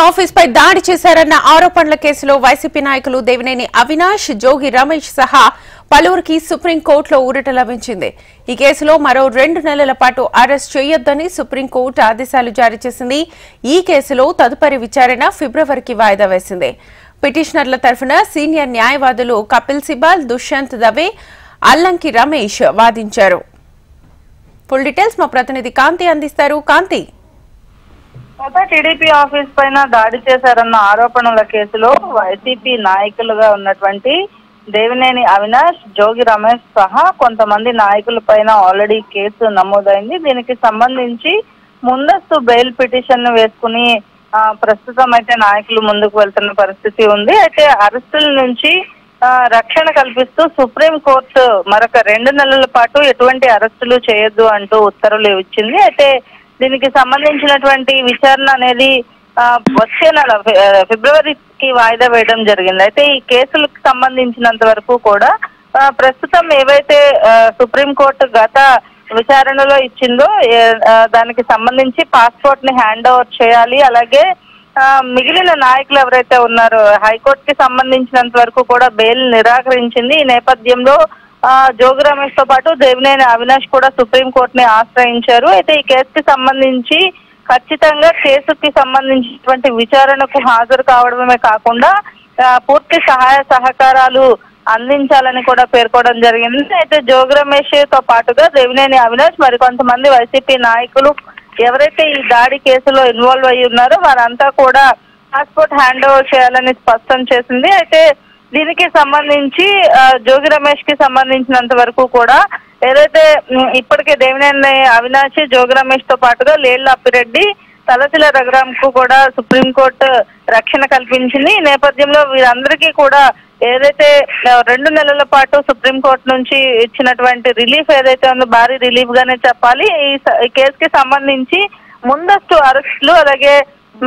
Office పై దాడి చేశారన్న ఆరోపణల కేసులో వైసీపీ నాయకులు దేవినేని అవినాష్, జోగి రమేష్ సహా పలువురికి సుప్రీంకోర్టులో ఊరట లభించింది. ఈ కేసులో మరో 2 నెలల పాటు అరెస్ట్ చేయొద్దని సుప్రీంకోర్టు ఆదేశాలు జారీ చేసింది. ఈ కేసులో తదుపరి విచారణ ఫిబ్రవరికి వాయిదా వేసింది. పిటిషనర్ల తరఫున సీనియర్ న్యాయవాదులు కపిల్ సిబాల్, దుష్యంత్ దవే, అల్లంకి రమేష్ వాదించారు. ఫుల్ డీటెయిల్స్ మా ప్రతినిధి కాంతి అందిస్తారు. కాంతి, టీడీపీ ఆఫీస్ పైన దాడి చేశారన్న ఆరోపణల కేసులో వైసీపీ నాయకులుగా ఉన్నటువంటి దేవినేని అవినాష్, జోగి రమేష్ సహా కొంతమంది నాయకుల పైన ఆల్రెడీ కేసు నమోదైంది. దీనికి సంబంధించి ముందస్తు బెయిల్ పిటిషన్ వేసుకుని ప్రస్తుతం అయితే నాయకులు ముందుకు వెళ్తున్న పరిస్థితి ఉంది. అయితే అరెస్టుల నుంచి రక్షణ కల్పిస్తూ సుప్రీంకోర్టు మరొక 2 నెలల పాటు ఎటువంటి అరెస్టులు చేయొద్దు అంటూ ఉత్తర్వులు ఇచ్చింది. అయితే దీనికి సంబంధించినటువంటి విచారణ అనేది వచ్చే నెల ఫిబ్రవరికి వాయిదా వేయడం జరిగింది. అయితే ఈ కేసులకు సంబంధించినంత వరకు కూడా ప్రస్తుతం ఏవైతే సుప్రీంకోర్టు గత విచారణలో ఇచ్చిందో దానికి సంబంధించి పాస్పోర్ట్ ని హ్యాండ్ ఓవర్ చేయాలి. అలాగే మిగిలిన నాయకులు ఎవరైతే ఉన్నారో హైకోర్టుకి సంబంధించినంత వరకు కూడా బెయిల్ నిరాకరించింది. ఈ నేపథ్యంలో జోగి రమేష్ తో పాటు దేవినేని అవినాష్ కూడా సుప్రీంకోర్టుని ఆశ్రయించారు. అయితే ఈ కేసుకి సంబంధించి ఖచ్చితంగా కేసుకి సంబంధించినటువంటి విచారణకు హాజరు కావడమే కాకుండా పూర్తి సహాయ సహకారాలు అందించాలని కూడా పేర్కోవడం జరిగింది. అయితే జోగి రమేష్ తో పాటుగా దేవినేని అవినాష్ మరికొంతమంది వైసీపీ నాయకులు ఎవరైతే ఈ దాడి కేసులో ఇన్వాల్వ్ అయ్యి ఉన్నారో వారంతా కూడా పాస్పోర్ట్ హ్యాండ్ ఓవర్ చేయాలని స్పష్టం చేసింది. అయితే దీనికి సంబంధించి జోగి రమేష్ కి సంబంధించినంత వరకు కూడా ఏదైతే ఇప్పటికే దేవినేని అవినాష్, జోగి రమేష్ తో పాటుగా లేళ్ల అప్పిరెడ్డి, తలసిల రఘురామ్ కు కూడా సుప్రీంకోర్టు రక్షణ కల్పించింది. ఈ నేపథ్యంలో వీరందరికీ కూడా ఏదైతే 2 నెలల పాటు సుప్రీంకోర్టు నుంచి ఇచ్చినటువంటి రిలీఫ్ ఏదైతే ఉందో భారీ రిలీఫ్ గానే చెప్పాలి. ఈ కేసుకి సంబంధించి ముందస్తు అరెస్టులు అలాగే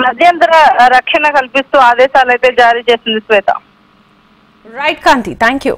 మధ్యంతర రక్షణ కల్పిస్తూ ఆదేశాలు అయితే జారీ చేసింది Shweta. Right Kanthi, thank you.